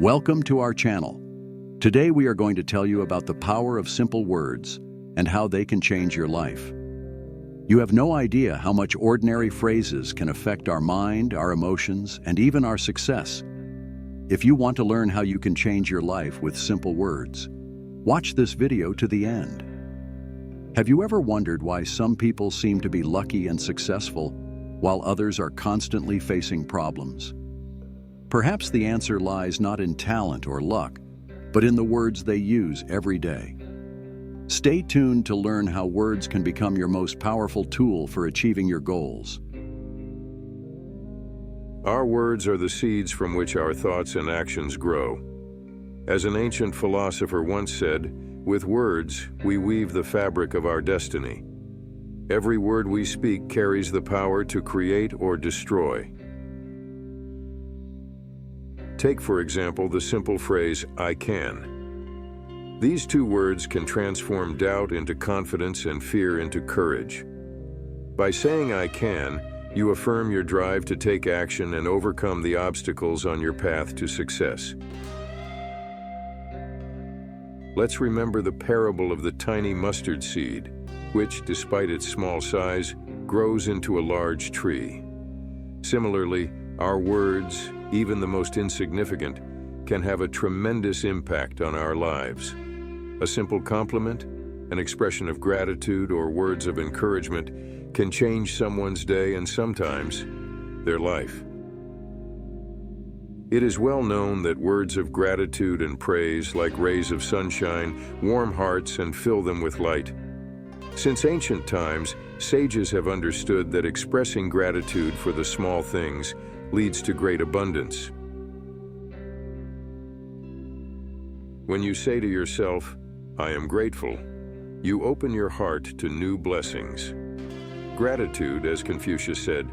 Welcome to our channel. Today we are going to tell you about the power of simple words and how they can change your life. You have no idea how much ordinary phrases can affect our mind, our emotions, and even our success. If you want to learn how you can change your life with simple words, watch this video to the end. Have you ever wondered why some people seem to be lucky and successful while others are constantly facing problems? Perhaps the answer lies not in talent or luck, but in the words they use every day. Stay tuned to learn how words can become your most powerful tool for achieving your goals. Our words are the seeds from which our thoughts and actions grow. As an ancient philosopher once said, with words, we weave the fabric of our destiny. Every word we speak carries the power to create or destroy. Take, for example, the simple phrase, "I can." These two words can transform doubt into confidence and fear into courage. By saying "I can," you affirm your drive to take action and overcome the obstacles on your path to success. Let's remember the parable of the tiny mustard seed, which, despite its small size, grows into a large tree. Similarly, our words, even the most insignificant, can have a tremendous impact on our lives. A simple compliment, an expression of gratitude, or words of encouragement can change someone's day and sometimes their life. It is well known that words of gratitude and praise, like rays of sunshine, warm hearts and fill them with light. Since ancient times, sages have understood that expressing gratitude for the small things leads to great abundance. When you say to yourself, "I am grateful," you open your heart to new blessings. Gratitude, as Confucius said,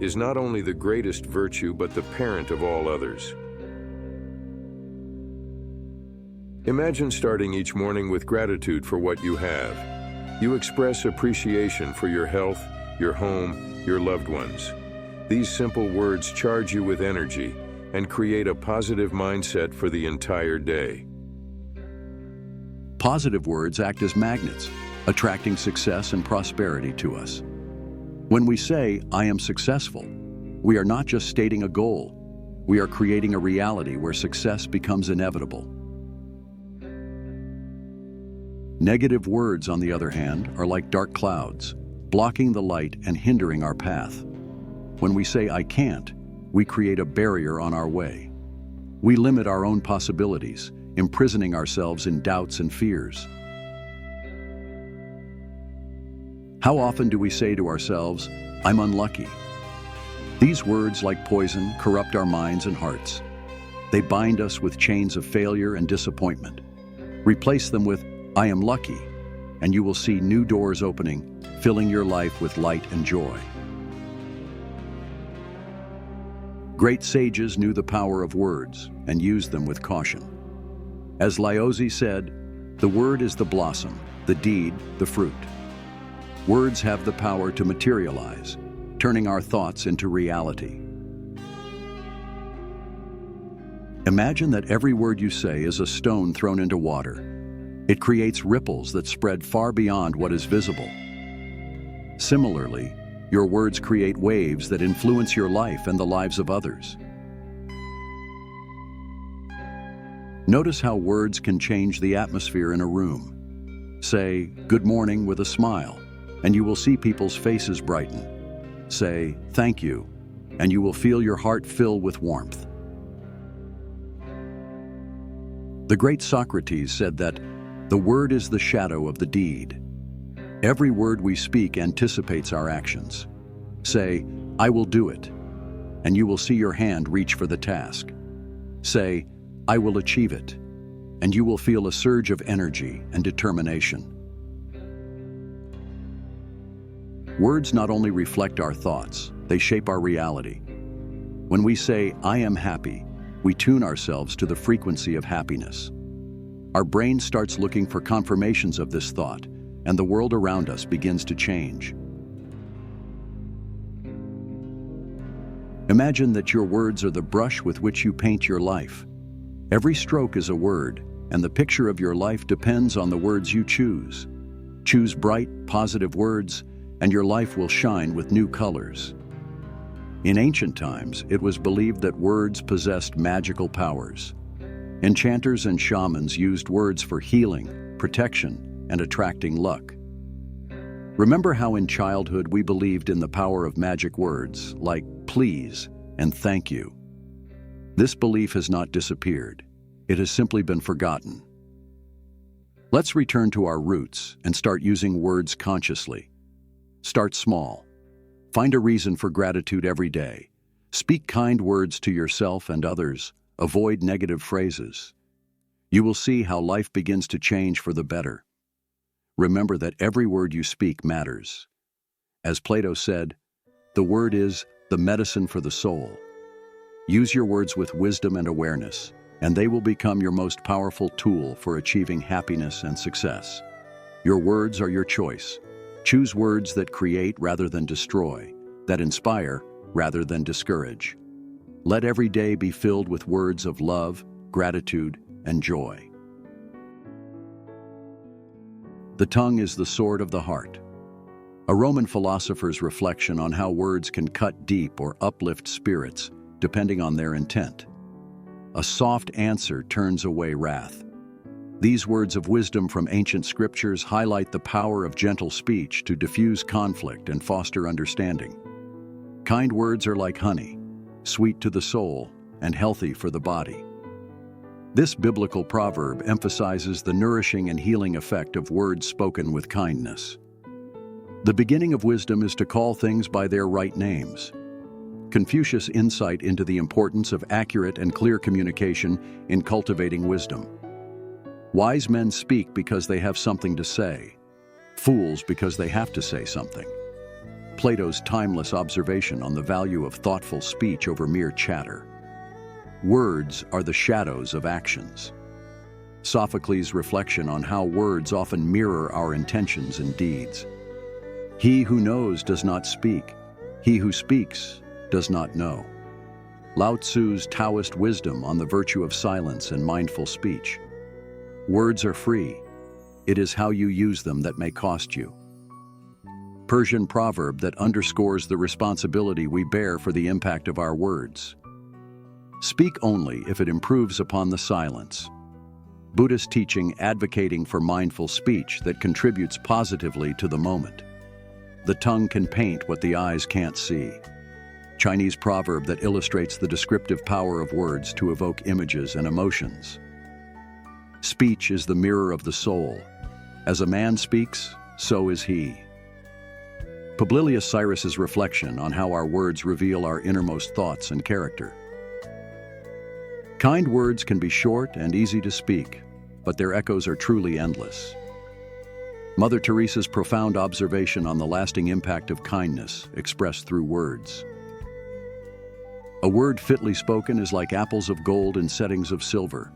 is not only the greatest virtue but the parent of all others. Imagine starting each morning with gratitude for what you have. You express appreciation for your health, your home, your loved ones. These simple words charge you with energy and create a positive mindset for the entire day. Positive words act as magnets, attracting success and prosperity to us. When we say, "I am successful," we are not just stating a goal, we are creating a reality where success becomes inevitable. Negative words, on the other hand, are like dark clouds, blocking the light and hindering our path. When we say "I can't," we create a barrier on our way. We limit our own possibilities, imprisoning ourselves in doubts and fears. How often do we say to ourselves, "I'm unlucky"? These words, like poison, corrupt our minds and hearts. They bind us with chains of failure and disappointment. Replace them with "I am lucky," and you will see new doors opening, filling your life with light and joy. Great sages knew the power of words and used them with caution. As Laozi said, "The word is the blossom, the deed, the fruit." Words have the power to materialize, turning our thoughts into reality. Imagine that every word you say is a stone thrown into water. It creates ripples that spread far beyond what is visible. Similarly, your words create waves that influence your life and the lives of others. Notice how words can change the atmosphere in a room. Say, "Good morning," with a smile, and you will see people's faces brighten. Say, "Thank you," and you will feel your heart fill with warmth. The great Socrates said that the word is the shadow of the deed. Every word we speak anticipates our actions. Say, "I will do it," and you will see your hand reach for the task. Say, "I will achieve it," and you will feel a surge of energy and determination. Words not only reflect our thoughts, they shape our reality. When we say, "I am happy," we tune ourselves to the frequency of happiness. Our brain starts looking for confirmations of this thought, and the world around us begins to change. Imagine that your words are the brush with which you paint your life. Every stroke is a word, and the picture of your life depends on the words you choose. Choose bright, positive words, and your life will shine with new colors. In ancient times, it was believed that words possessed magical powers. Enchanters and shamans used words for healing, protection, and attracting luck. Remember how in childhood we believed in the power of magic words like please and thank you. This belief has not disappeared. It has simply been forgotten. Let's return to our roots and start using words consciously. Start small. Find a reason for gratitude every day. Speak kind words to yourself and others. Avoid negative phrases. You will see how life begins to change for the better. Remember that every word you speak matters. As Plato said, the word is the medicine for the soul. Use your words with wisdom and awareness, and they will become your most powerful tool for achieving happiness and success. Your words are your choice. Choose words that create rather than destroy, that inspire rather than discourage. Let every day be filled with words of love, gratitude, and joy. The tongue is the sword of the heart. A Roman philosopher's reflection on how words can cut deep or uplift spirits, depending on their intent. A soft answer turns away wrath. These words of wisdom from ancient scriptures highlight the power of gentle speech to diffuse conflict and foster understanding. Kind words are like honey, sweet to the soul and healthy for the body. This biblical proverb emphasizes the nourishing and healing effect of words spoken with kindness. The beginning of wisdom is to call things by their right names. Confucius' insight into the importance of accurate and clear communication in cultivating wisdom. Wise men speak because they have something to say. Fools because they have to say something. Plato's timeless observation on the value of thoughtful speech over mere chatter. Words are the shadows of actions. Sophocles' reflection on how words often mirror our intentions and deeds. He who knows does not speak. He who speaks does not know. Lao Tzu's Taoist wisdom on the virtue of silence and mindful speech. Words are free. It is how you use them that may cost you. Persian proverb that underscores the responsibility we bear for the impact of our words. Speak only if it improves upon the silence. Buddhist teaching advocating for mindful speech that contributes positively to the moment. The tongue can paint what the eyes can't see. Chinese proverb that illustrates the descriptive power of words to evoke images and emotions. Speech is the mirror of the soul. As a man speaks, so is he. Publilius Cyrus's reflection on how our words reveal our innermost thoughts and character. Kind words can be short and easy to speak, but their echoes are truly endless. Mother Teresa's profound observation on the lasting impact of kindness expressed through words. A word fitly spoken is like apples of gold in settings of silver.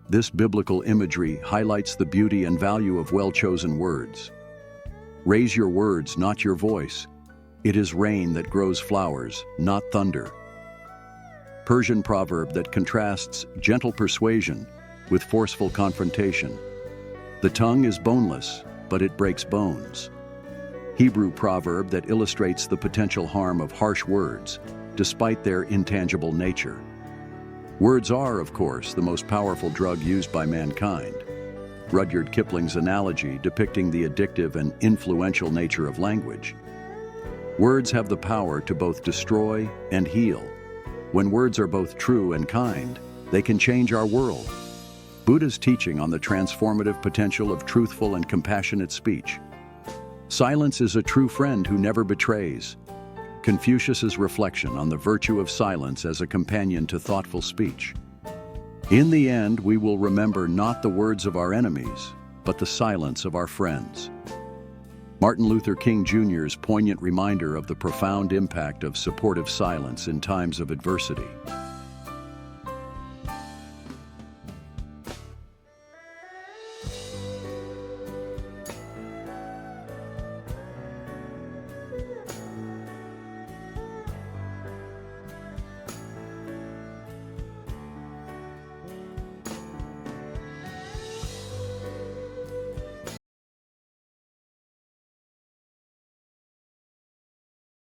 This biblical imagery highlights the beauty and value of well-chosen words. Raise your words, not your voice. It is rain that grows flowers, not thunder. Persian proverb that contrasts gentle persuasion with forceful confrontation. The tongue is boneless, but it breaks bones. Hebrew proverb that illustrates the potential harm of harsh words, despite their intangible nature. Words are, of course, the most powerful drug used by mankind. Rudyard Kipling's analogy depicting the addictive and influential nature of language. Words have the power to both destroy and heal. When words are both true and kind, they can change our world. Buddha's teaching on the transformative potential of truthful and compassionate speech. Silence is a true friend who never betrays. Confucius's reflection on the virtue of silence as a companion to thoughtful speech. In the end, we will remember not the words of our enemies, but the silence of our friends. Martin Luther King Jr.'s poignant reminder of the profound impact of supportive silence in times of adversity.